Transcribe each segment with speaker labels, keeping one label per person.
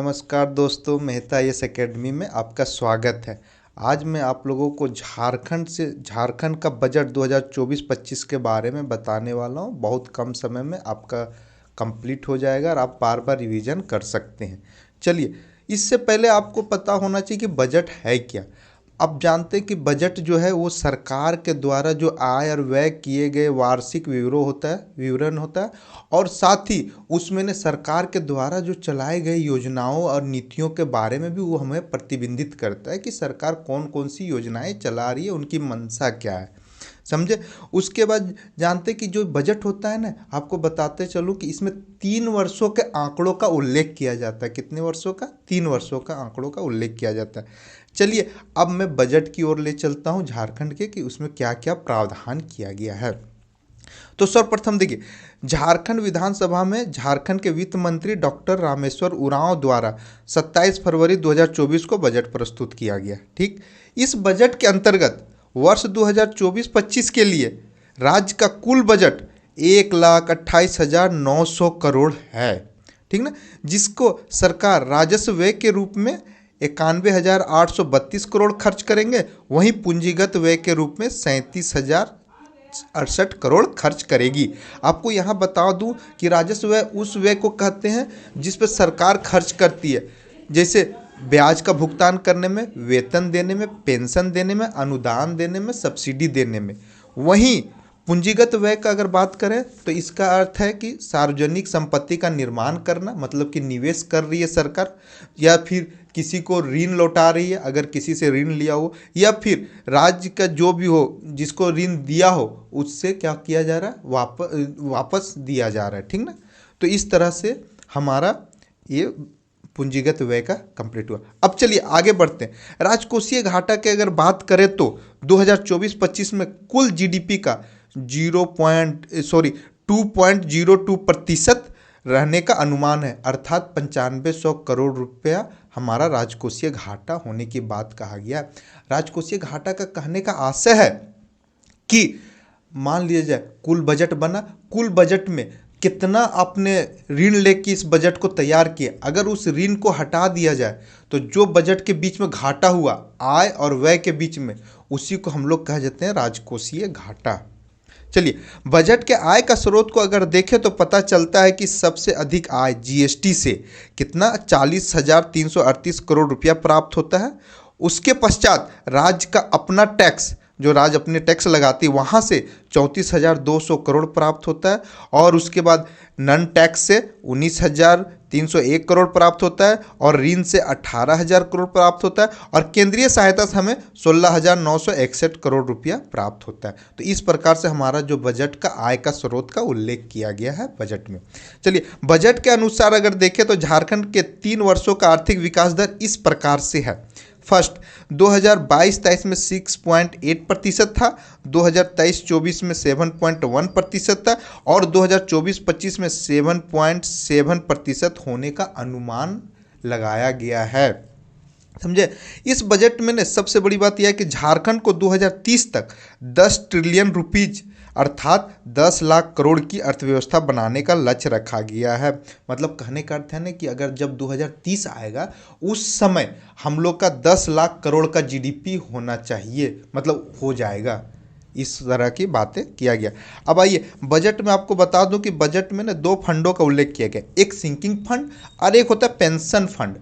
Speaker 1: नमस्कार दोस्तों, Mehta yes academy में आपका स्वागत है। आज मैं आप लोगों को झारखंड का बजट 2024-25 के बारे में बताने वाला हूं। बहुत कम समय में आपका कंप्लीट हो जाएगा और आप बार बार रिवीजन कर सकते हैं। चलिए, इससे पहले आपको पता होना चाहिए कि बजट है क्या। अब जानते हैं कि बजट जो है वो सरकार के द्वारा जो आय और व्यय किए गए वार्षिक विवरण होता है और साथ ही उसमें ने सरकार के द्वारा जो चलाए गए योजनाओं और नीतियों के बारे में भी वो हमें प्रतिबिंबित करता है कि सरकार कौन कौन सी योजनाएं चला रही है, उनकी मंशा क्या है। समझे। उसके बाद जानते कि जो बजट होता है ना, आपको बताते चलूँ कि इसमें 3 वर्षों के आंकड़ों का उल्लेख किया जाता है। कितने वर्षों का? 3 वर्षों का आंकड़ों का उल्लेख किया जाता है। चलिए, अब मैं बजट की ओर ले चलता हूँ झारखंड के कि उसमें क्या क्या प्रावधान किया गया है। तो सर्वप्रथम देखिए, झारखंड विधानसभा में झारखंड के वित्त मंत्री डॉक्टर रामेश्वर उरांव द्वारा 27 फरवरी 2024 को बजट प्रस्तुत किया गया। ठीक, इस बजट के अंतर्गत वर्ष 2024-25 के लिए राज्य का कुल बजट 1,28,900 करोड़ है। ठीक ना, जिसको सरकार राजस्व व्यय के रूप में 91,832 करोड़ खर्च करेंगे, वहीं पूंजीगत व्यय के रूप में 37,068 करोड़ खर्च करेगी। आपको यहाँ बता दूं कि राजस्व व्यय उस व्यय को कहते हैं जिस पर सरकार खर्च करती है, जैसे ब्याज का भुगतान करने में, वेतन देने में, पेंशन देने में, अनुदान देने में, सब्सिडी देने में। वहीं पूंजीगत व्यय का अगर बात करें तो इसका अर्थ है कि सार्वजनिक संपत्ति का निर्माण करना, मतलब कि निवेश कर रही है सरकार, या फिर किसी को ऋण लौटा रही है अगर किसी से ऋण लिया हो, या फिर राज्य का जो भी हो जिसको ऋण दिया हो उससे क्या किया जा रहा है, वापस दिया जा रहा है। ठीक ना, तो इस तरह से हमारा ये पूंजीगत व्यय का कंप्लीट हुआ। अब चलिए आगे बढ़ते हैं। राजकोषीय घाटा की अगर बात करें तो 2024-25 में कुल जीडीपी का 2.02% रहने का अनुमान है, अर्थात 9500 करोड़ रुपया हमारा राजकोषीय घाटा होने की बात कहा गया। राजकोषीय घाटा का कहने का आशय है कि मान लिया जाए कुल बजट बना, कुल बजट में कितना आपने ऋण लेके इस बजट को तैयार किया, अगर उस ऋण को हटा दिया जाए तो जो बजट के बीच में घाटा हुआ आय और व्यय के बीच में, उसी को हम लोग कह देते हैं राजकोषीय घाटा। चलिए, बजट के आय का स्रोत को अगर देखें तो पता चलता है कि सबसे अधिक आय जीएसटी से कितना 40,338 करोड़ रुपया प्राप्त होता है। उसके पश्चात राज्य का अपना टैक्स, जो राज्य अपने टैक्स लगाती है, वहाँ से 34,200 करोड़ प्राप्त होता है। और उसके बाद नन टैक्स से 19,301 करोड़ प्राप्त होता है और ऋण से 18,000 करोड़ प्राप्त होता है और केंद्रीय सहायता से हमें 16,961 करोड़ रुपया प्राप्त होता है। तो इस प्रकार से हमारा जो बजट का आय का स्रोत का उल्लेख किया गया है बजट में। चलिए, बजट के अनुसार अगर देखें तो झारखंड के 3 वर्षों का आर्थिक विकास दर इस प्रकार से है। फर्स्ट, 2022-23 में 6.8% था, 2023-24 में 7.1% था और 2024-25 में 7.7% होने का अनुमान लगाया गया है। समझे। इस बजट में ने सबसे बड़ी बात यह है कि झारखंड को 2030 तक 10 ट्रिलियन रुपीज अर्थात 10 लाख करोड़ की अर्थव्यवस्था बनाने का लक्ष्य रखा गया है। मतलब कहने का अर्थ है ना कि अगर जब 2030 आएगा उस समय हम लोग का 10 लाख करोड़ का जीडीपी होना चाहिए, मतलब हो जाएगा। इस तरह की बातें किया गया। अब आइए बजट में आपको बता दूं कि बजट में ना 2 फंडों का उल्लेख किया गया, एक सिंकिंग फंड और एक होता है पेंशन फंड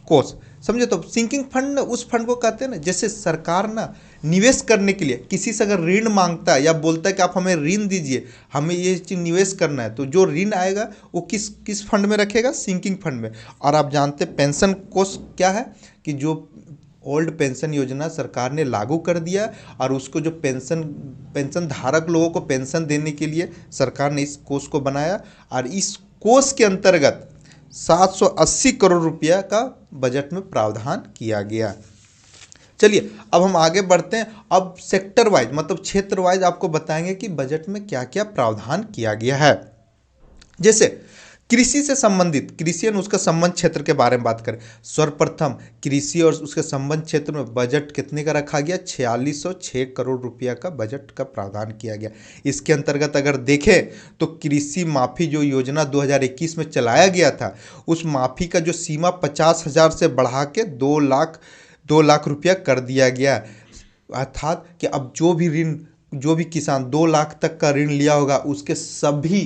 Speaker 1: कोष। समझे। तो सिंकिंग फंड ना उस फंड को कहते हैं ना, जैसे सरकार ना निवेश करने के लिए किसी से अगर ऋण मांगता है या बोलता है कि आप हमें ऋण दीजिए, हमें ये चीज़ निवेश करना है, तो जो ऋण आएगा वो किस किस फंड में रखेगा? सिंकिंग फंड में। और आप जानते हैं पेंशन कोष क्या है कि जो ओल्ड पेंशन योजना सरकार ने लागू कर दिया और उसको जो पेंशन धारक लोगों को पेंशन देने के लिए सरकार ने इस कोष को बनाया और इस कोष के अंतर्गत 780 करोड़ रुपया का बजट में प्रावधान किया गया। चलिए, अब हम आगे बढ़ते हैं। अब सेक्टर वाइज मतलब क्षेत्र वाइज आपको बताएंगे कि बजट में क्या क्या प्रावधान किया गया है। जैसे कृषि से संबंधित, कृषि और उसका संबंध क्षेत्र के बारे में बात करें, सर्वप्रथम कृषि और उसके संबंध क्षेत्र में बजट कितने का रखा गया? 4606 करोड़ रुपया का बजट का प्रावधान किया गया। इसके अंतर्गत अगर देखें तो कृषि माफी जो योजना 2021 में चलाया गया था, उस माफी का जो सीमा 50,000 से बढ़ा के 2 लाख रुपया कर दिया गया। अर्थात कि अब जो भी किसान 2 लाख तक का ऋण लिया होगा, उसके सभी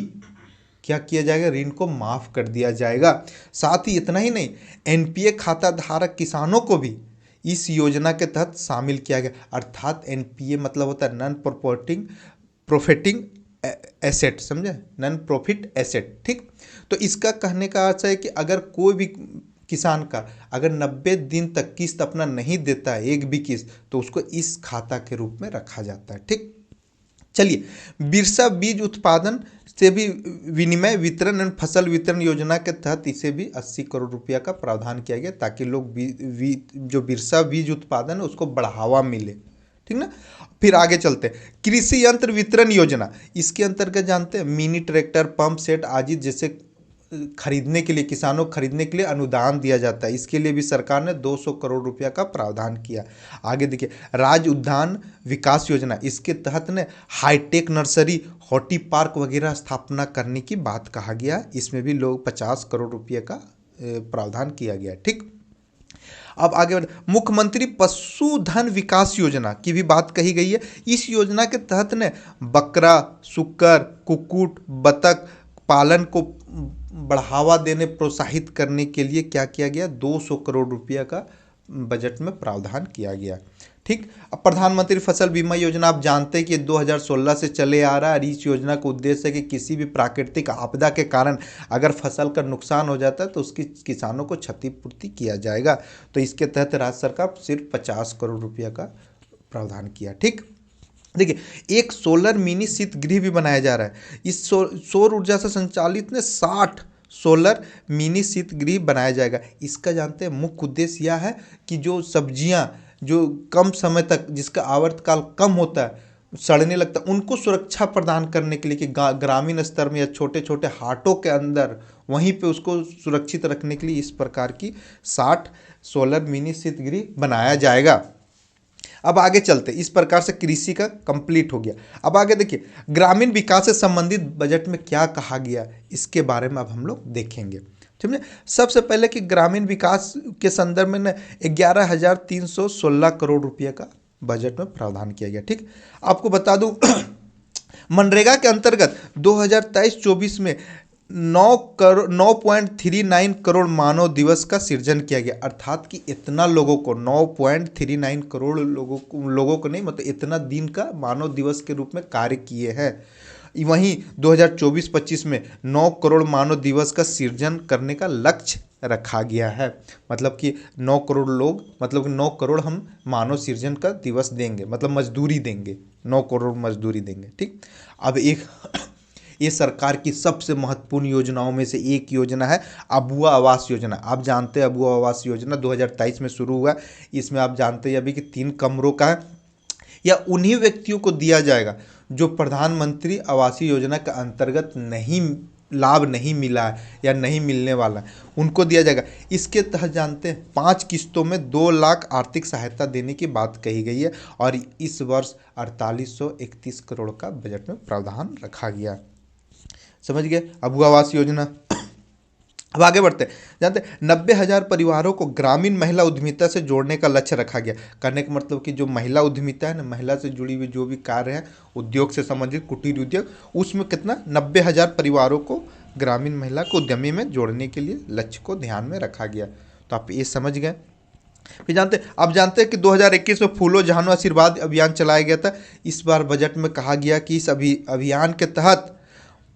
Speaker 1: क्या किया जाएगा? ऋण को माफ कर दिया जाएगा। साथ ही इतना ही नहीं, एनपीए खाता धारक किसानों को भी इस योजना के तहत शामिल किया गया। अर्थात एनपीए मतलब होता है नॉन प्रॉफिटिंग एसेट, समझे? नॉन प्रॉफिट एसेट, ठीक। तो इसका कहने का अर्थ है कि अगर कोई भी किसान का अगर 90 दिन तक किस्त अपना नहीं देता है, एक भी किस्त, तो उसको इस खाता के रूप में रखा जाता है, ठीक। चलिए, बिरसा बीज उत्पादन से भी विनिमय वितरण एवं फसल वितरण योजना के तहत इसे भी 80 करोड़ रुपया का प्रावधान किया गया, ताकि लोग जो बिरसा बीज उत्पादन है उसको बढ़ावा मिले, ठीक ना। फिर आगे चलते हैं, कृषि यंत्र वितरण योजना। इसके अंतर्गत जानते हैं मिनी ट्रैक्टर, पंप सेट आदि जैसे खरीदने के लिए, किसानों को खरीदने के लिए अनुदान दिया जाता है। इसके लिए भी सरकार ने 200 करोड़ रुपया का प्रावधान किया। आगे देखिए, राज्य उद्यान विकास योजना, इसके तहत ने हाईटेक नर्सरी, हॉर्टी पार्क वगैरह स्थापना करने की बात कहा गया। इसमें भी लोग 50 करोड़ रुपये का प्रावधान किया गया, ठीक। अब आगे मुख्यमंत्री पशुधन विकास योजना की भी बात कही गई है। इस योजना के तहत ने बकरा, सुकर, कुक्कुट, बतख पालन को बढ़ावा देने, प्रोत्साहित करने के लिए क्या किया गया? 200 करोड़ रुपया का बजट में प्रावधान किया गया, ठीक। अब प्रधानमंत्री फसल बीमा योजना आप जानते हैं कि 2016 से चले आ रहा है। इस योजना का उद्देश्य है कि किसी भी प्राकृतिक आपदा के कारण अगर फसल का नुकसान हो जाता है तो उसकी किसानों को क्षतिपूर्ति किया जाएगा। तो इसके तहत राज्य सरकार सिर्फ 50 करोड़ रुपया का प्रावधान किया, ठीक। देखिए, एक सोलर मिनी शीतगृह भी बनाया जा रहा है। इस सौर ऊर्जा से संचालित ने 60 सोलर मिनी शीतगृह बनाया जाएगा। इसका जानते हैं मुख्य उद्देश्य यह है कि जो सब्जियां जो कम समय तक, जिसका आवर्तकाल कम होता है, सड़ने लगता है, उनको सुरक्षा प्रदान करने के लिए कि ग्रामीण स्तर में या छोटे छोटे हाटों के अंदर वहीं पे उसको सुरक्षित रखने के लिए इस प्रकार की 60 सोलर मिनी शीतगृह बनाया जाएगा। अब आगे चलते, इस प्रकार से कृषि का कंप्लीट हो गया। अब आगे देखिए, ग्रामीण विकास से संबंधित बजट में क्या कहा गया, इसके बारे में अब हम लोग देखेंगे, ठीक है। सबसे पहले कि ग्रामीण विकास के संदर्भ में 11,316 करोड़ रुपये का बजट में प्रावधान किया गया, ठीक। आपको बता दूं मनरेगा के अंतर्गत 2023-24 में 9.39 करोड़ मानव दिवस का सृजन किया गया। अर्थात कि इतना लोगों को 9.39 करोड़ लोगों को नहीं, मतलब इतना दिन का मानव दिवस के रूप में कार्य किए हैं। वहीं 2024-25 में 9 करोड़ मानव दिवस का सृजन करने का लक्ष्य रखा गया है। मतलब कि 9 करोड़ लोग, मतलब कि 9 करोड़ हम मानव सृजन का दिवस देंगे, मतलब मजदूरी देंगे, 9 करोड़ मजदूरी देंगे, ठीक। अब ये सरकार की सबसे महत्वपूर्ण योजनाओं में से एक योजना है अबुआ आवास योजना। आप जानते हैं अबुआ आवास योजना 2023 में शुरू हुआ। इसमें आप जानते हैं अभी कि 3 कमरों का है, या उन्हीं व्यक्तियों को दिया जाएगा जो प्रधानमंत्री आवासीय योजना के अंतर्गत लाभ नहीं मिला है या नहीं मिलने वाला है, उनको दिया जाएगा। इसके तहत जानते हैं 5 किस्तों में 2 लाख आर्थिक सहायता देने की बात कही गई है, और इस वर्ष 4831 करोड़ का बजट में प्रावधान रखा गया। समझ गए अबुआ आवास योजना। अब आगे बढ़ते हैं, जानते हैं 90,000 परिवारों को ग्रामीण महिला उद्यमिता से जोड़ने का लक्ष्य रखा गया। करने का मतलब कि जो महिला उद्यमिता है ना, महिला से जुड़ी हुई जो भी कार्य है, उद्योग से संबंधित कुटीर उद्योग, उसमें कितना 90,000 परिवारों को ग्रामीण महिला को उद्यमी में जोड़ने के लिए लक्ष्य को ध्यान में रखा गया। तो आप ये समझ गए। फिर आप जानते हैं कि 2021 में फूलो जहानो आशीर्वाद अभियान चलाया गया था। इस बार बजट में कहा गया कि इस अभियान के तहत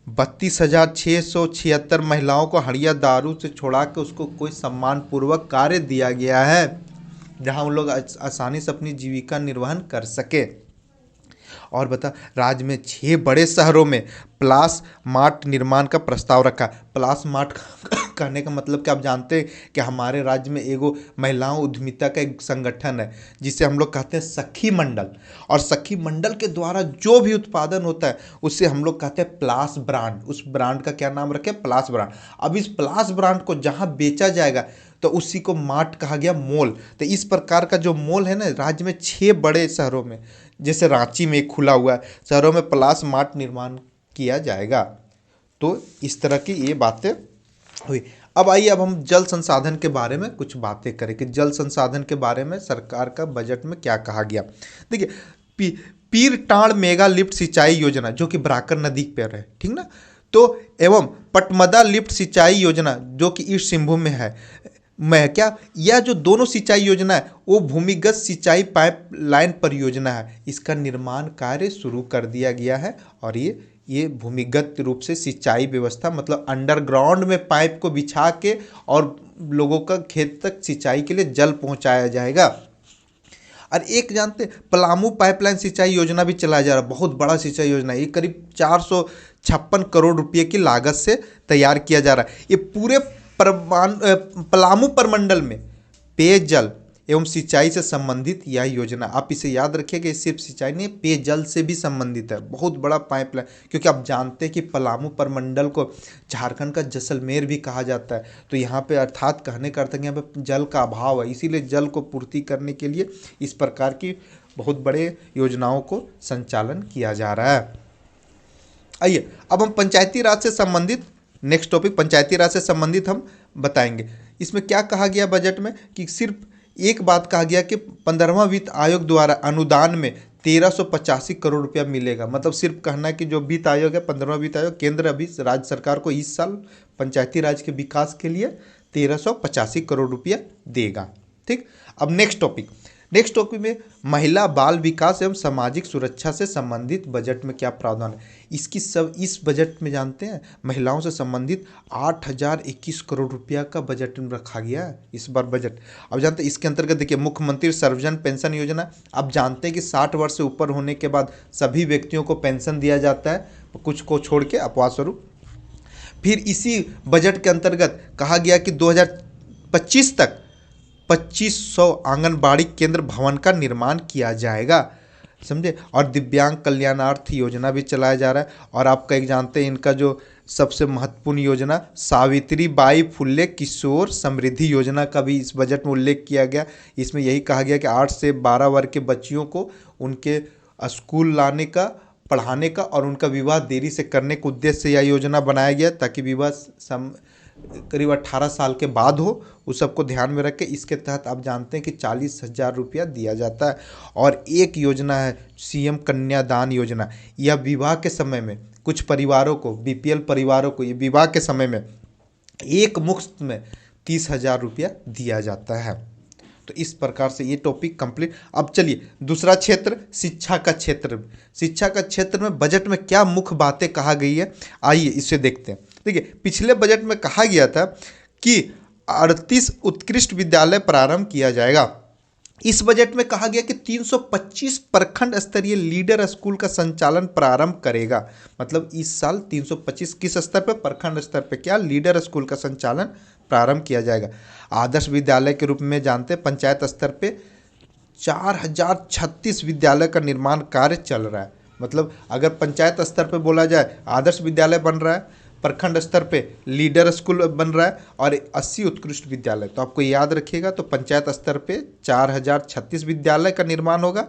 Speaker 1: 32,676 महिलाओं को हड़िया दारू से छुड़ा के उसको कोई सम्मानपूर्वक कार्य दिया गया है, जहां उन लोग आसानी से अपनी जीविका निर्वहन कर सके। और बता, राज्य में 6 बड़े शहरों में प्लास मार्ट निर्माण का प्रस्ताव रखा। प्लास मार्ट कहने का मतलब कि आप जानते हैं कि हमारे राज्य में एगो महिलाओं उद्यमिता का एक संगठन है जिसे हम लोग कहते हैं सखी मंडल। और सखी मंडल के द्वारा जो भी उत्पादन होता है उससे हम लोग कहते हैं प्लास ब्रांड। उस ब्रांड का क्या नाम रखे? प्लास ब्रांड। अब इस प्लास ब्रांड को जहाँ बेचा जाएगा तो उसी को मार्ट कहा गया, मॉल। तो इस प्रकार का जो मॉल है ना, राज्य में 6 बड़े शहरों में, जैसे रांची में एक खुला हुआ है, शहरों में प्लास मार्ट निर्माण किया जाएगा। तो इस तरह की ये बातें हुई। अब आइए, अब हम जल संसाधन के बारे में कुछ बातें करें कि जल संसाधन के बारे में सरकार का बजट में क्या कहा गया। देखिए, पीर टांड़ मेगा लिफ्ट सिंचाई योजना जो कि बराकर नदी पर है, ठीक ना, तो एवं पटमदा लिफ्ट सिंचाई योजना जो कि ईस्ट सिंहभूम में है, मैं क्या, यह जो दोनों सिंचाई योजना है वो भूमिगत सिंचाई पाइपलाइन परियोजना है। इसका निर्माण कार्य शुरू कर दिया गया है और ये भूमिगत रूप से सिंचाई व्यवस्था, मतलब अंडरग्राउंड में पाइप को बिछा के और लोगों का खेत तक सिंचाई के लिए जल पहुंचाया जाएगा। और एक जानते, पलामू पाइपलाइन सिंचाई योजना भी चलाया जा रहा है, बहुत बड़ा सिंचाई योजना है। ये करीब 456 करोड़ रुपये की लागत से तैयार किया जा रहा है। ये पूरे पलामू प्रमंडल में पेयजल एवं सिंचाई से संबंधित यह योजना, आप इसे याद रखिएगा, ये सिर्फ सिंचाई नहीं, पेयजल से भी संबंधित है। बहुत बड़ा पाइपलाइन, क्योंकि आप जानते हैं कि पलामू प्रमंडल को झारखंड का जैसलमेर भी कहा जाता है। तो यहाँ पे अर्थात कहने का अर्थ है कि यहाँ पे जल का अभाव है, इसीलिए जल को पूर्ति करने के लिए इस प्रकार की बहुत बड़े योजनाओं को संचालन किया जा रहा है। आइए, अब हम पंचायती राज से संबंधित, नेक्स्ट टॉपिक पंचायती राज से संबंधित हम बताएंगे। इसमें क्या कहा गया बजट में कि सिर्फ एक बात कहा गया कि 15वां वित्त आयोग द्वारा अनुदान में 1385 करोड़ रुपया मिलेगा। मतलब सिर्फ कहना कि जो वित्त आयोग है, 15वां वित्त आयोग, केंद्र अभी राज्य सरकार को इस साल पंचायती राज के विकास के लिए 1385 करोड़ रुपया देगा। ठीक, अब नेक्स्ट टॉपिक में महिला बाल विकास एवं सामाजिक सुरक्षा से संबंधित बजट में क्या प्रावधान है। इस बजट में जानते हैं महिलाओं से संबंधित 8021 करोड़ रुपया का बजट में रखा गया है इस बार बजट। अब जानते हैं इसके अंतर्गत, देखिए, मुख्यमंत्री सर्वजन पेंशन योजना, आप जानते हैं कि 60 वर्ष से ऊपर होने के बाद सभी व्यक्तियों को पेंशन दिया जाता है, कुछ को छोड़ के अपवाद स्वरूप। फिर इसी बजट के अंतर्गत कहा गया कि 2025 तक 2500 आंगनबाड़ी केंद्र भवन का निर्माण किया जाएगा, समझे। और दिव्यांग कल्याणार्थ योजना भी चलाया जा रहा है। और आपका एक जानते हैं इनका जो सबसे महत्वपूर्ण योजना सावित्री बाई फुल्ले किशोर समृद्धि योजना का भी इस बजट में उल्लेख किया गया। इसमें यही कहा गया कि 8 से 12 वर्ष के बच्चियों को उनके स्कूल लाने का, पढ़ाने का और उनका विवाह देरी से करने के उद्देश्य से यह योजना बनाया गया, ताकि विवाह करीब 18 साल के बाद हो, उस सबको ध्यान में रख के इसके तहत आप जानते हैं कि 40,000 रुपया दिया जाता है। और एक योजना है सीएम कन्यादान योजना, यह विवाह के समय में कुछ परिवारों को, बीपीएल परिवारों को, ये विवाह के समय में एक मुश्त में 30,000 रुपया दिया जाता है। तो इस प्रकार से ये टॉपिक कंप्लीट। अब चलिए दूसरा क्षेत्र, शिक्षा का क्षेत्र। शिक्षा का क्षेत्र में बजट में क्या मुख्य बातें कहा गई है, आइए इसे देखते हैं। देखिए, पिछले बजट में कहा गया था कि 38 उत्कृष्ट विद्यालय प्रारंभ किया जाएगा। इस बजट में कहा गया कि 325 प्रखंड स्तरीय लीडर स्कूल का संचालन प्रारंभ करेगा। मतलब इस साल 325 किस स्तर पर? प्रखंड स्तर पर क्या लीडर स्कूल का संचालन प्रारंभ किया जाएगा। आदर्श विद्यालय के रूप में जानते हैं पंचायत स्तर पे 4036 विद्यालय का निर्माण कार्य चल रहा है। मतलब अगर पंचायत स्तर पे बोला जाए आदर्श विद्यालय बन रहा है, प्रखंड स्तर पे लीडर स्कूल बन रहा है और 80 उत्कृष्ट विद्यालय। तो आपको याद रखिएगा, तो पंचायत स्तर पे 4036 विद्यालय का निर्माण होगा,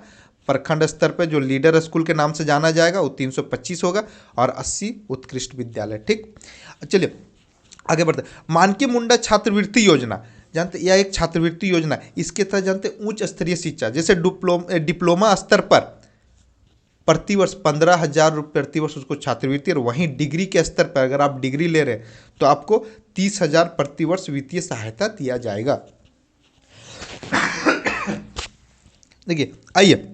Speaker 1: प्रखंड स्तर पे जो लीडर स्कूल के नाम से जाना जाएगा वो 325 होगा और 80 उत्कृष्ट विद्यालय। ठीक, चलिए आगे बढ़ते। मानकी मुंडा छात्रवृत्ति योजना, जानते यह एक छात्रवृत्ति योजना है। इसके तहत जानते उच्च स्तरीय शिक्षा, जैसे डिप्लोमा स्तर पर प्रतिवर्ष 15,000 रुपये प्रतिवर्ष उसको छात्रवृत्ति, और वहीं डिग्री के स्तर पर अगर आप डिग्री ले रहे हैं तो आपको 30,000 प्रतिवर्ष वित्तीय सहायता दिया जाएगा। देखिए, आइए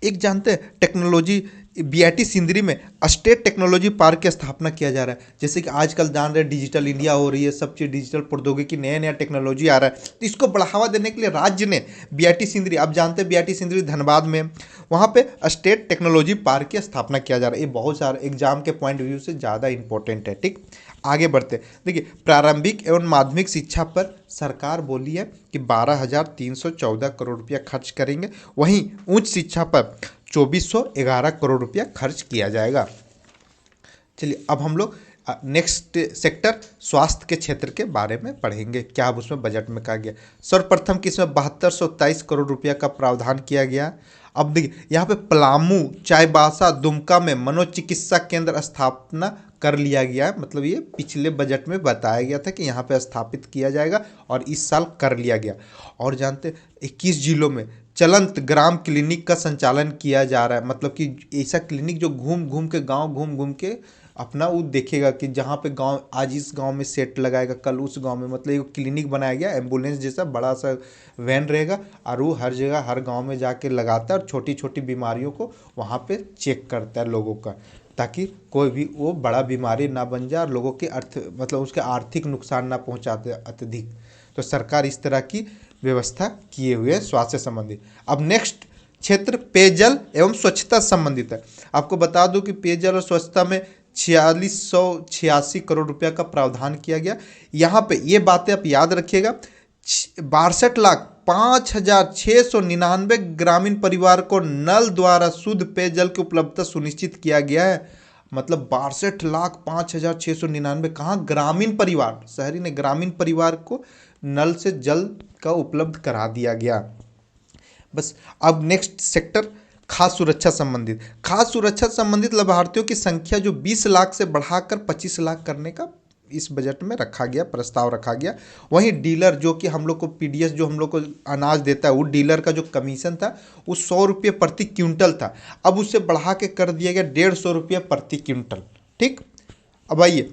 Speaker 1: एक जानते हैं टेक्नोलॉजी, बीआईटी सिंदरी में स्टेट टेक्नोलॉजी पार्क की स्थापना किया जा रहा है। जैसे कि आजकल जान रहे डिजिटल इंडिया हो रही है, सब चीज़ डिजिटल प्रौद्योगिकी, नया नया टेक्नोलॉजी आ रहा है, तो इसको बढ़ावा देने के लिए राज्य ने बीआईटी सिंदरी, आप जानते हैं बीआईटी सिंदरी धनबाद में, वहाँ पे स्टेट टेक्नोलॉजी पार्क की स्थापना किया जा रहा है। ये बहुत सारे एग्जाम के पॉइंट ऑफ व्यू से ज़्यादा इंपॉर्टेंट है। ठीक, आगे बढ़ते देखिए, प्रारंभिक एवं माध्यमिक शिक्षा पर सरकार बोली है कि 12,314 करोड़ रुपया खर्च करेंगे। वहीं उच्च शिक्षा पर 2,411 करोड़ रुपया खर्च किया जाएगा। चलिए अब हम लोग नेक्स्ट सेक्टर स्वास्थ्य के क्षेत्र के बारे में पढ़ेंगे, क्या अब उसमें बजट में कहा गया। सर्वप्रथम कि इसमें 7227 करोड़ रुपया का प्रावधान किया गया। अब देखिए यहाँ पे पलामू, चाईबासा, दुमका में मनोचिकित्सा केंद्र स्थापना कर लिया गया है। मतलब ये पिछले बजट में बताया गया था कि यहाँ पे स्थापित किया जाएगा और इस साल कर लिया गया। और जानते 21 जिलों में चलंत ग्राम क्लिनिक का संचालन किया जा रहा है। मतलब कि ऐसा क्लिनिक जो घूम घूम के गांव घूम घूम के अपना वो देखेगा कि जहाँ पे गांव, आज इस गांव में सेट लगाएगा, कल उस गांव में। मतलब एक क्लिनिक बनाया गया, एम्बुलेंस जैसा बड़ा सा वैन रहेगा और वो हर जगह हर गांव में जाके लगाता है और छोटी छोटी बीमारियों को वहाँ पे चेक करता है लोगों का, ताकि कोई भी वो बड़ा बीमारी ना बन जाए और लोगों के मतलब उसके आर्थिक नुकसान ना पहुँचाते अत्यधिक। तो सरकार इस तरह की व्यवस्था किए हुए है स्वास्थ्य संबंधी। अब नेक्स्ट क्षेत्र पेयजल एवं स्वच्छता संबंधित है। आपको बता दूं कि पेयजल और स्वच्छता में 4686 करोड़ रुपया का प्रावधान किया गया। यहाँ पे ये बातें आप याद रखिएगा, 62,05,699 ग्रामीण परिवार को नल द्वारा शुद्ध पेयजल की उपलब्धता सुनिश्चित किया गया है। मतलब 62,05,699 कहाँ, ग्रामीण परिवार, शहरी ने ग्रामीण परिवार को नल से जल का उपलब्ध करा दिया गया। बस अब नेक्स्ट सेक्टर खाद्य सुरक्षा संबंधित। खाद्य सुरक्षा संबंधित लाभार्थियों की संख्या जो 20 लाख से बढ़ाकर 25 लाख करने का इस बजट में रखा गया, प्रस्ताव रखा गया। वहीं डीलर जो कि हम लोग को पीडीएस जो हम लोग को अनाज देता है, वो डीलर का जो कमीशन था वो 100 रुपये प्रति क्विंटल था, अब उससे बढ़ा के कर दिया गया 150 रुपये प्रति क्विंटल। ठीक, अब आइए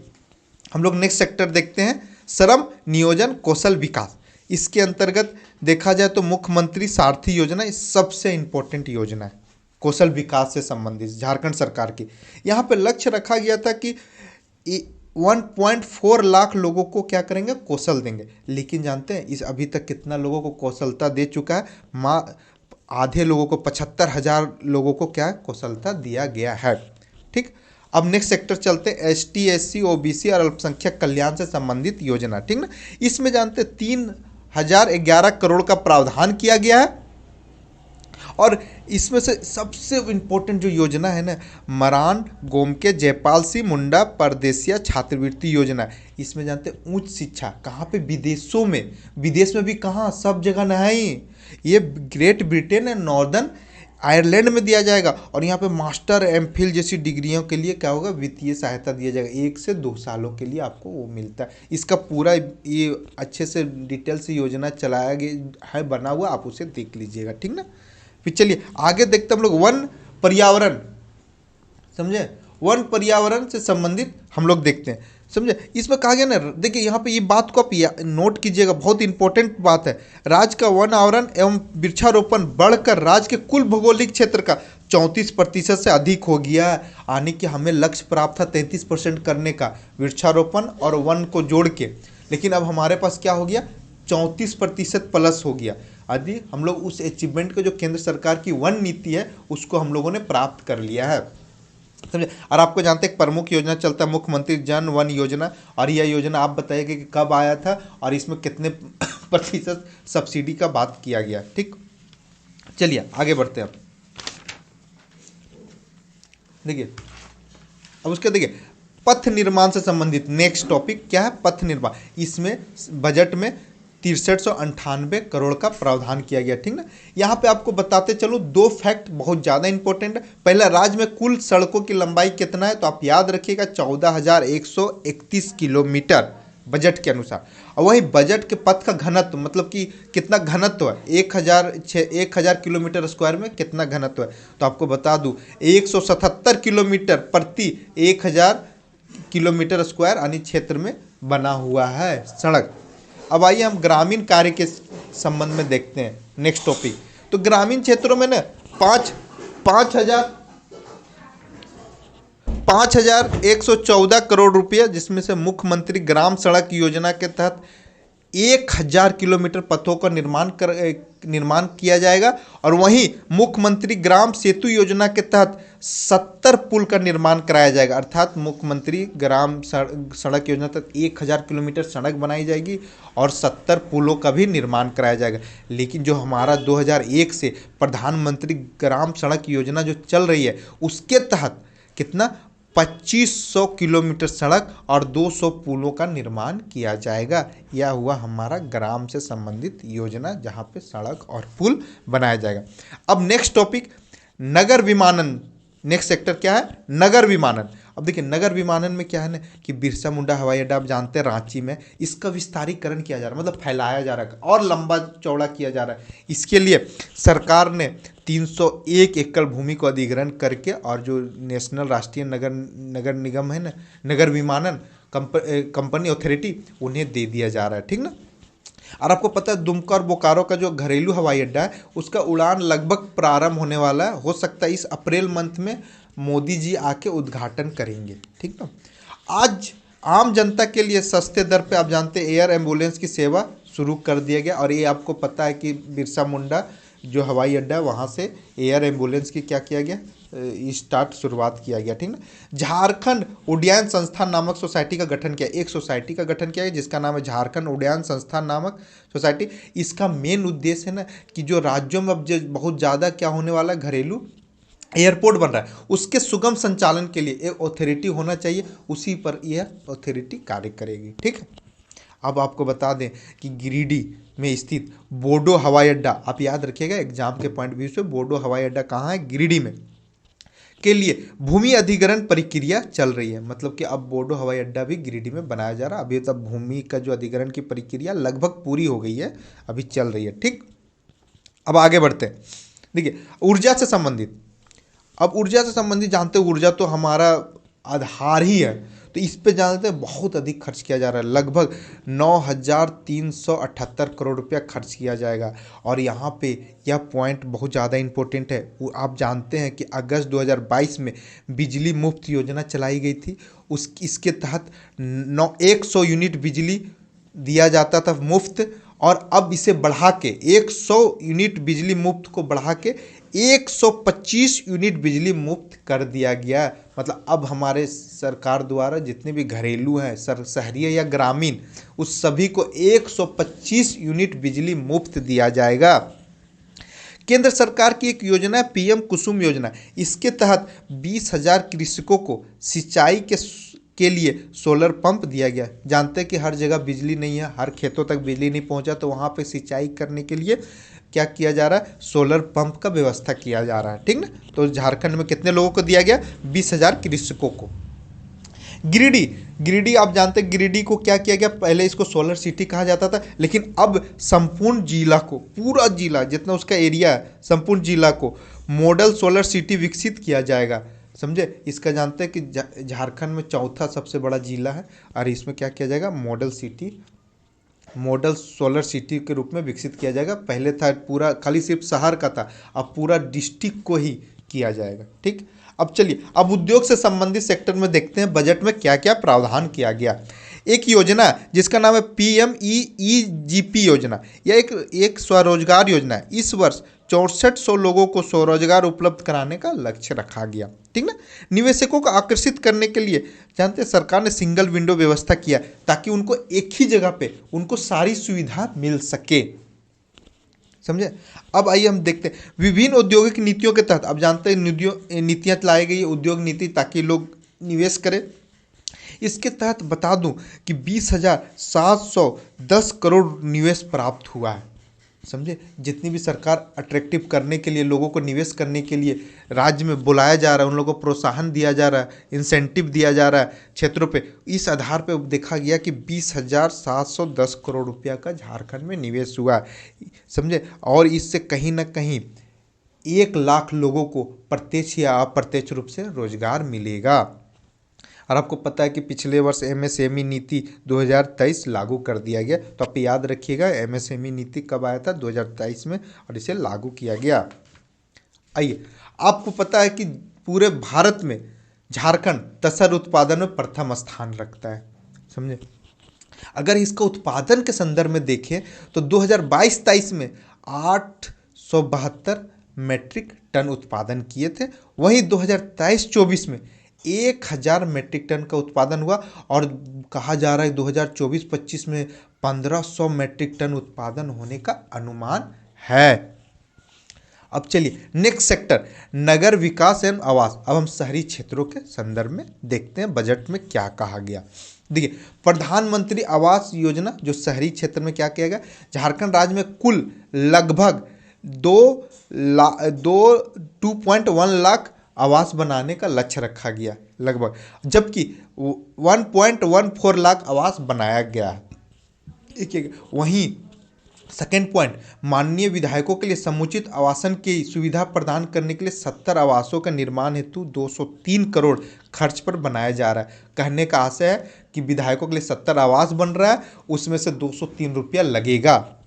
Speaker 1: हम लोग नेक्स्ट सेक्टर देखते हैं, श्रम नियोजन कौशल विकास। इसके अंतर्गत देखा जाए तो मुख्यमंत्री सारथी योजना सबसे इंपॉर्टेंट योजना है कौशल विकास से संबंधित झारखंड सरकार की। यहाँ पे लक्ष्य रखा गया था कि 1.4 लाख लोगों को क्या करेंगे, कौशल देंगे। लेकिन जानते हैं इस अभी तक कितना लोगों को कौशलता दे चुका है, आधे लोगों को 75,000 लोगों को क्या कौशलता दिया गया है। ठीक, अब नेक्स्ट सेक्टर चलते हैं, एसटी एससी ओबीसी और अल्पसंख्यक कल्याण से संबंधित योजना। ठीक ना, इसमें जानते 3,011 करोड़ का प्रावधान किया गया है। और इसमें से सबसे इम्पोर्टेंट जो योजना है ना, मरान गोमके जयपाल सिंह मुंडा परदेसिया छात्रवृत्ति योजना। इसमें जानते उच्च शिक्षा कहाँ पे, विदेशों में, विदेश में भी कहाँ, सब जगह नहीं, ये great Britain and northern Ireland में दिया जाएगा। और यहाँ पे मास्टर एमफिल जैसी डिग्रियों के लिए क्या होगा, वित्तीय सहायता दिया जाएगा, 1 से 2 सालों के लिए आपको वो मिलता है। इसका पूरा ये अच्छे से डिटेल से योजना चलाया गया है, बना हुआ, आप उसे देख लीजिएगा। ठीक ना, फिर चलिए आगे देखते हम लोग वन पर्यावरण, समझे, वन पर्यावरण से संबंधित हम लोग देखते हैं, समझे। इसमें कहा गया ना, देखिए यहाँ पे ये बात को आप नोट कीजिएगा, बहुत इंपॉर्टेंट बात है। राज्य का वन आवरण एवं वृक्षारोपण बढ़कर राज्य के कुल भौगोलिक क्षेत्र का 34% से अधिक हो गया है। यानी कि हमें लक्ष्य प्राप्त था 33% करने का वृक्षारोपण और वन को जोड़ के, लेकिन अब हमारे पास क्या हो गया, 34% प्लस हो गया। यदि हम लोग उस अचीवमेंट को जो केंद्र सरकार की वन नीति है उसको हम लोगों ने प्राप्त कर लिया है, समझे। और आपको जानते हैं एक प्रमुख योजना चलता है मुख्यमंत्री जन वन योजना, और यह योजना आप बताइएगा कि कब आया था और इसमें कितने प्रतिशत सब्सिडी का बात किया गया। ठीक, चलिए आगे बढ़ते हैं। देखिए अब उसके देखिए पथ निर्माण से संबंधित नेक्स्ट टॉपिक क्या है, पथ निर्माण। इसमें बजट में 6398 करोड़ का प्रावधान किया गया। ठीक ना, यहाँ पे आपको बताते चलो 2 फैक्ट बहुत ज़्यादा इंपॉर्टेंट है। पहला, राज्य में कुल सड़कों की लंबाई कितना है, तो आप याद रखिएगा 14,131 किलोमीटर बजट के अनुसार। और वही बजट के पथ का घनत्व, मतलब कि कितना घनत्व है, 1000 किलोमीटर स्क्वायर में कितना घनत्व है, तो आपको बता दूं 177 किलोमीटर प्रति 1000 किलोमीटर स्क्वायर यानी क्षेत्र में बना हुआ है सड़क। अब आइए हम ग्रामीण कार्य के संबंध में देखते हैं नेक्स्ट टॉपिक। तो ग्रामीण क्षेत्रों में ना 5,114 करोड़ रुपया, जिसमें से मुख्यमंत्री ग्राम सड़क योजना के तहत 1000 किलोमीटर पथों का निर्माण किया जाएगा। और वहीं मुख्यमंत्री ग्राम सेतु योजना के तहत 70 पुल का निर्माण कराया जाएगा। अर्थात मुख्यमंत्री ग्राम सड़क योजना तहत 1000 किलोमीटर सड़क बनाई जाएगी और 70 पुलों का भी निर्माण कराया जाएगा। लेकिन जो हमारा 2001 से प्रधानमंत्री ग्राम सड़क योजना जो चल रही है, उसके तहत कितना 2500 किलोमीटर सड़क और 200 पुलों का निर्माण किया जाएगा। यह हुआ हमारा ग्राम से संबंधित योजना, जहाँ पे सड़क और पुल बनाया जाएगा। अब नेक्स्ट टॉपिक नगर विमानन। नेक्स्ट सेक्टर क्या है? नगर विमानन। अब देखिए नगर विमानन में क्या है ना कि बिरसा मुंडा हवाई अड्डा आप जानते हैं रांची में, इसका विस्तारीकरण किया जा रहा है, मतलब फैलाया जा रहा है और लंबा चौड़ा किया जा रहा है। इसके लिए सरकार ने 301 एकड़ भूमि को अधिग्रहण करके और जो नेशनल राष्ट्रीय नगर निगम है ना, नगर विमानन कंपनी अथॉरिटी, उन्हें दे दिया जा रहा है, ठीक ना। और आपको पता है दुमका और बोकारो का जो घरेलू हवाई अड्डा है, उसका उड़ान लगभग प्रारंभ होने वाला है। हो सकता है इस अप्रैल मंथ में मोदी जी आके उद्घाटन करेंगे, ठीक ना। आज आम जनता के लिए सस्ते दर पे आप जानते हैं एयर एम्बुलेंस की सेवा शुरू कर दिया गया। और ये आपको पता है कि बिरसा मुंडा जो हवाई अड्डा है वहाँ से एयर एम्बुलेंस की क्या किया गया, शुरुआत किया गया, ठीक ना। झारखंड उड्डयन संस्थान नामक सोसाइटी का गठन किया, एक सोसाइटी का गठन किया है जिसका नाम है झारखंड उड्डयन संस्थान नामक सोसाइटी। इसका मेन उद्देश्य है ना कि जो राज्यों में अब जो बहुत ज़्यादा क्या होने वाला है, घरेलू एयरपोर्ट बन रहा है, उसके सुगम संचालन के लिए एक अथॉरिटी होना चाहिए, उसी पर यह अथॉरिटी कार्य करेगी, ठीक है। अब आपको बता दें कि गिरिडीह में स्थित बोडो हवाई अड्डा, आप याद रखिएगा एग्जाम के पॉइंट व्यू से, बोडो हवाई अड्डा कहाँ है? गिरिडीह में, के लिए भूमि अधिग्रहण प्रक्रिया चल रही है। मतलब कि अब बोडो हवाई अड्डा भी गिरिडीह में बनाया जा रहा है। अभी तक भूमि का जो अधिग्रहण की प्रक्रिया लगभग पूरी हो गई है, अभी चल रही है, ठीक। अब आगे बढ़ते हैं। देखिए ऊर्जा से संबंधित, अब ऊर्जा से संबंधित जानते हो ऊर्जा तो हमारा आधार ही है, तो इस पे जानते हैं बहुत अधिक खर्च किया जा रहा है, लगभग 9378 करोड़ रुपया खर्च किया जाएगा। और यहाँ पे यह पॉइंट बहुत ज़्यादा इम्पोर्टेंट है। वो आप जानते हैं कि अगस्त 2022 में बिजली मुफ्त योजना चलाई गई थी। इसके तहत 100 यूनिट बिजली दिया जाता था मुफ्त, और अब इसे बढ़ा के 100 यूनिट बिजली मुफ्त को बढ़ा के 125 यूनिट बिजली मुफ्त कर दिया गया। मतलब अब हमारे सरकार द्वारा जितने भी घरेलू हैं, शहरी या ग्रामीण, उस सभी को 125 यूनिट बिजली मुफ्त दिया जाएगा। केंद्र सरकार की एक योजना है पीएम कुसुम योजना। इसके तहत 20,000 कृषकों को सिंचाई के लिए सोलर पंप दिया गया। जानते हैं कि हर जगह बिजली नहीं है, हर खेतों तक बिजली नहीं पहुंचा, तो वहाँ पे सिंचाई करने के लिए क्या किया जा रहा है? सोलर पंप का व्यवस्था किया जा रहा है, ठीक ना। तो झारखंड में कितने लोगों को दिया गया? 20,000 कृषकों को। गिरिडीह आप जानते हैं गिरिडीह को क्या किया गया? पहले इसको सोलर सिटी कहा जाता था, लेकिन अब संपूर्ण जिला को, पूरा जिला जितना उसका एरिया है, संपूर्ण जिला को मॉडल सोलर सिटी विकसित किया जाएगा, समझे। इसका जानते हैं कि झारखंड में चौथा सबसे बड़ा जिला है, और इसमें क्या किया जाएगा? मॉडल सोलर सिटी के रूप में विकसित किया जाएगा। पहले था पूरा खाली सिर्फ शहर का था, अब पूरा डिस्ट्रिक्ट को ही किया जाएगा, ठीक। अब चलिए अब उद्योग से संबंधित सेक्टर में देखते हैं बजट में क्या क्या प्रावधान किया गया। एक योजना जिसका नाम है PMEEGP योजना, यह एक स्वरोजगार योजना है। इस वर्ष 6400 लोगों को स्वरोजगार उपलब्ध कराने का लक्ष्य रखा गया, ठीक ना। निवेशकों को आकर्षित करने के लिए जानते हैं सरकार ने सिंगल विंडो व्यवस्था किया, ताकि उनको एक ही जगह पे उनको सारी सुविधा मिल सके, समझे। अब आइए हम देखते हैं विभिन्न औद्योगिक नीतियों के तहत। अब जानते हैं नीतियाँ लाई गई है उद्योग नीति, ताकि लोग निवेश करें। इसके तहत बता दूं कि 20,710 करोड़ निवेश प्राप्त हुआ है, समझे। जितनी भी सरकार अट्रैक्टिव करने के लिए, लोगों को निवेश करने के लिए राज्य में बुलाया जा रहा है, उन लोगों को प्रोत्साहन दिया जा रहा है, इंसेंटिव दिया जा रहा है क्षेत्रों पे। इस आधार पे देखा गया कि 20,710 करोड़ रुपया का झारखंड में निवेश हुआ है, समझे। और इससे कहीं ना कहीं 1 लाख लोगों को प्रत्यक्ष या अप्रत्यक्ष रूप से रोजगार मिलेगा। और आपको पता है कि पिछले वर्ष MSME नीति 2023 लागू कर दिया गया, तो आप याद रखिएगा MSME नीति कब आया था? 2023 में, और इसे लागू किया गया। आइए आपको पता है कि पूरे भारत में झारखंड तसर उत्पादन में प्रथम स्थान रखता है, समझे। अगर इसका उत्पादन के संदर्भ में देखें तो 2022-23 में 872 मैट्रिक टन उत्पादन किए थे। वहीं 2023-24 में 1000 मैट्रिक टन का उत्पादन हुआ और कहा जा रहा है 2024-25 में 1500 मैट्रिक टन उत्पादन होने का अनुमान है। अब चलिए नेक्स्ट सेक्टर, नगर विकास एवं आवास। अब हम शहरी क्षेत्रों के संदर्भ में देखते हैं बजट में क्या कहा गया। देखिए, प्रधानमंत्री आवास योजना जो शहरी क्षेत्र में क्या किया गया, झारखंड राज्य में कुल लगभग 2.1 लाख आवास बनाने का लक्ष्य रखा गया लगभग, जबकि 1.14 लाख आवास बनाया गया है। देखिए, वहीं सेकेंड पॉइंट, माननीय विधायकों के लिए समुचित आवासन की सुविधा प्रदान करने के लिए 70 आवासों का निर्माण हेतु 203 करोड़ खर्च पर बनाया जा रहा है। कहने का आशय है कि विधायकों के लिए 70 आवास बन रहा है, उसमें से 203 रुपया लगेगा,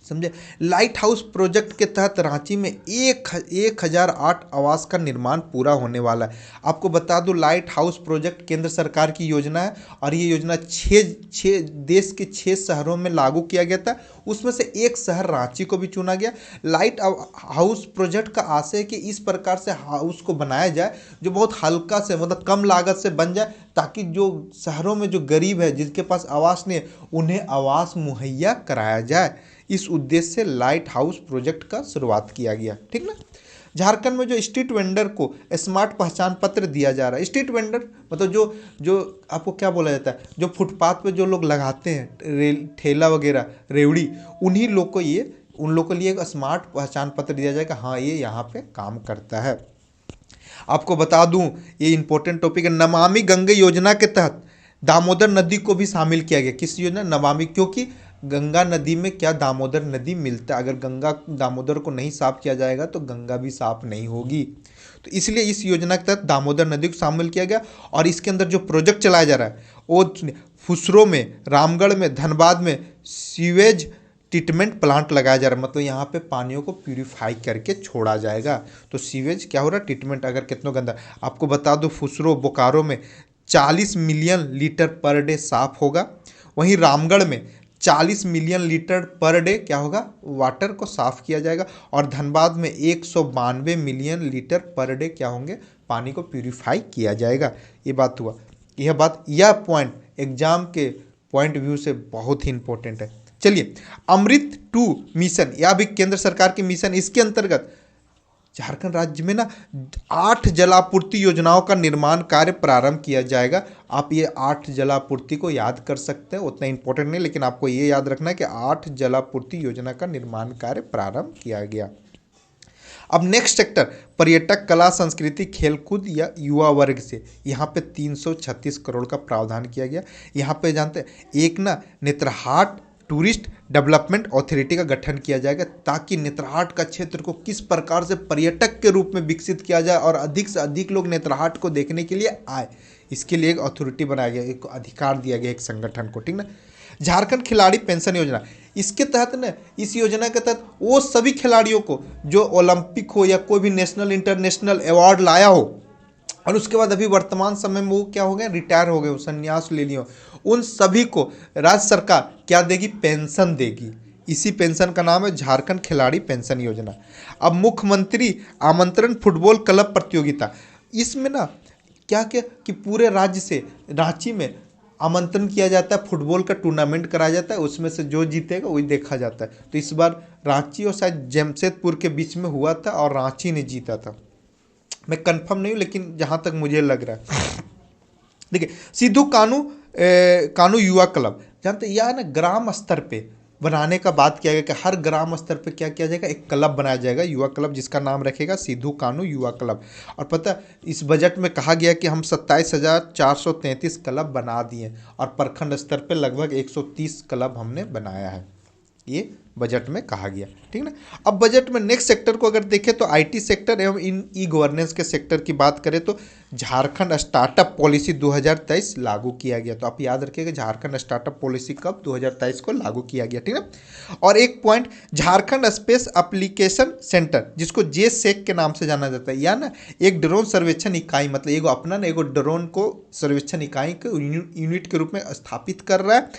Speaker 1: समझे। लाइट हाउस प्रोजेक्ट के तहत रांची में 1008 आवास का निर्माण पूरा होने वाला है। आपको बता दूं, लाइट हाउस प्रोजेक्ट केंद्र सरकार की योजना है और ये योजना देश के 6 शहरों में लागू किया गया था, उसमें से एक शहर रांची को भी चुना गया। लाइट हाउस प्रोजेक्ट का आशय है कि इस प्रकार से हाउस को बनाया जाए जो बहुत हल्का से, मतलब कम लागत से बन जाए, ताकि जो शहरों में जो गरीब है, जिसके पास आवास नहीं है, उन्हें आवास मुहैया कराया जाए। इस उद्देश्य से लाइट हाउस प्रोजेक्ट का शुरुआत किया गया, ठीक ना। झारखंड में जो स्ट्रीट वेंडर को स्मार्ट पहचान पत्र दिया जा रहा है। स्ट्रीट वेंडर मतलब जो आपको क्या बोला जाता है, जो फुटपाथ पे जो लोग लगाते हैं ठेला वगैरह, रेवड़ी, उन लोग के लिए एक स्मार्ट पहचान पत्र दिया जाएगा, हाँ ये यहाँ पे काम करता है। आपको बता दूं, ये इंपॉर्टेंट टॉपिक है, नमामि गंगे योजना के तहत दामोदर नदी को भी शामिल किया गया। किस योजना, नमामि, क्योंकि गंगा नदी में क्या दामोदर नदी मिलता है, अगर गंगा दामोदर को नहीं साफ किया जाएगा तो गंगा भी साफ नहीं होगी, तो इसलिए इस योजना के तहत दामोदर नदी को शामिल किया गया। और इसके अंदर जो प्रोजेक्ट चलाया जा रहा है वो फुसरो में, रामगढ़ में, धनबाद में सीवेज ट्रीटमेंट प्लांट लगाया जा रहा है, मतलब यहाँ पे पानियों को प्यूरिफाई करके छोड़ा जाएगा। तो सीवेज क्या हो रहा है, ट्रीटमेंट, अगर कितना गंदा। आपको बता दो, फुसरो बोकारो में 40 मिलियन लीटर पर डे साफ होगा। वहीं रामगढ़ में 40 मिलियन लीटर पर डे क्या होगा, वाटर को साफ किया जाएगा। और धनबाद में 192 मिलियन लीटर पर डे क्या होंगे, पानी को प्यूरिफाई किया जाएगा। ये बात हुआ। यह पॉइंट एग्जाम के पॉइंट व्यू से बहुत ही इंपॉर्टेंट है। चलिए, अमृत 2 मिशन, यह भी केंद्र सरकार की मिशन, इसके अंतर्गत झारखंड राज्य में ना 8 जलापूर्ति योजनाओं का निर्माण कार्य प्रारंभ किया जाएगा। आप ये 8 जलापूर्ति को याद कर सकते हैं, उतना इंपॉर्टेंट नहीं, लेकिन आपको ये याद रखना है कि 8 जलापूर्ति योजना का निर्माण कार्य प्रारंभ किया गया। अब नेक्स्ट सेक्टर, पर्यटक, कला, संस्कृति, खेलकूद या युवा वर्ग से, यहाँ पे 336 करोड़ का प्रावधान किया गया। यहाँ पे जानते हैं, एक ना नेत्रहाट टूरिस्ट डेवलपमेंट अथॉरिटी का गठन किया जाएगा, ताकि नेत्रहाट का क्षेत्र को किस प्रकार से पर्यटक के रूप में विकसित किया जाए और अधिक से अधिक लोग नेत्रहाट को देखने के लिए आए, इसके लिए एक अथॉरिटी बनाया गया, एक अधिकार दिया गया एक संगठन को, ठीक ना। झारखंड खिलाड़ी पेंशन योजना, इसके तहत ना, इस योजना के तहत वो सभी खिलाड़ियों को जो ओलंपिक हो या कोई भी नेशनल इंटरनेशनल अवार्ड लाया हो और उसके बाद अभी वर्तमान समय में वो क्या हो गए, रिटायर हो गए, संन्यास ले लिया, उन सभी को राज्य सरकार क्या देगी, पेंशन देगी। इसी पेंशन का नाम है झारखंड खिलाड़ी पेंशन योजना। अब मुख्यमंत्री आमंत्रण फुटबॉल क्लब प्रतियोगिता, इसमें ना क्या क्या कि पूरे राज्य से रांची में आमंत्रण किया जाता है, फुटबॉल का टूर्नामेंट कराया जाता है, उसमें से जो जीतेगा वही देखा जाता है। तो इस बार रांची और शायद जमशेदपुर के बीच में हुआ था और रांची ने जीता था, मैं कंफर्म नहीं हूँ, लेकिन जहाँ तक मुझे लग रहा है। देखिए, सिद्धू कानू युवा क्लब, जानते यह ना ग्राम स्तर पे बनाने का बात किया गया कि हर ग्राम स्तर पे क्या किया जाएगा, एक क्लब बनाया जाएगा, युवा क्लब, जिसका नाम रखेगा सिद्धू कानू युवा क्लब। और पता, इस बजट में कहा गया कि हम 27,433 क्लब बना दिए और प्रखंड स्तर पे लगभग 130 क्लब हमने बनाया है। ये बजट में कहा गया। ठीक ना। अब बजट में नेक्स्ट सेक्टर को अगर देखें तो आईटी सेक्टर एवं इन ई गवर्नेंस के सेक्टर की बात करें तो झारखंड स्टार्टअप पॉलिसी 2023 लागू किया गया। तो आप याद रखिएगा झारखंड स्टार्टअप पॉलिसी कब 2023 को लागू किया गया। ठीक है। और एक point, Jharkhand space application centre जिसको जे सेक के नाम से जाना जाता है, या ना एक ड्रोन सर्वेक्षण इकाई, मतलब एगो अपना ना एगो ड्रोन को सर्वेक्षण इकाई के यूनिट के रूप में स्थापित कर रहा है,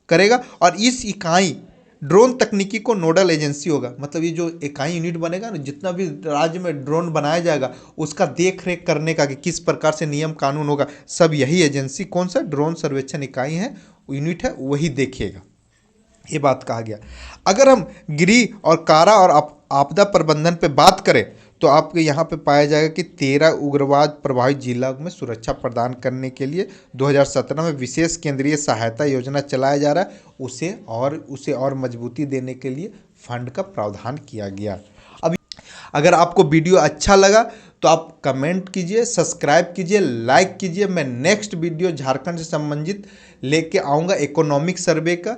Speaker 1: करेगा। और इस इकाई ड्रोन तकनीकी को नोडल एजेंसी होगा, मतलब ये जो इकाई यूनिट बनेगा ना, जितना भी राज्य में ड्रोन बनाया जाएगा उसका देख रेख करने का कि किस प्रकार से नियम कानून होगा, सब यही एजेंसी, कौन सा ड्रोन सर्वेक्षण इकाई है, यूनिट है, वही देखेगा। ये बात कहा गया। अगर हम गृह और कारा और आपदा प्रबंधन पे बात करें तो आपके यहाँ पे पाया जाएगा कि 13 उग्रवाद प्रभावित जिला में सुरक्षा प्रदान करने के लिए 2017 में विशेष केंद्रीय सहायता योजना चलाया जा रहा है। उसे और मजबूती देने के लिए फंड का प्रावधान किया गया। अब अगर आपको वीडियो अच्छा लगा तो आप कमेंट कीजिए, सब्सक्राइब कीजिए, लाइक कीजिए। मैं नेक्स्ट वीडियो झारखंड से संबंधित लेके आऊँगा इकोनॉमिक सर्वे का।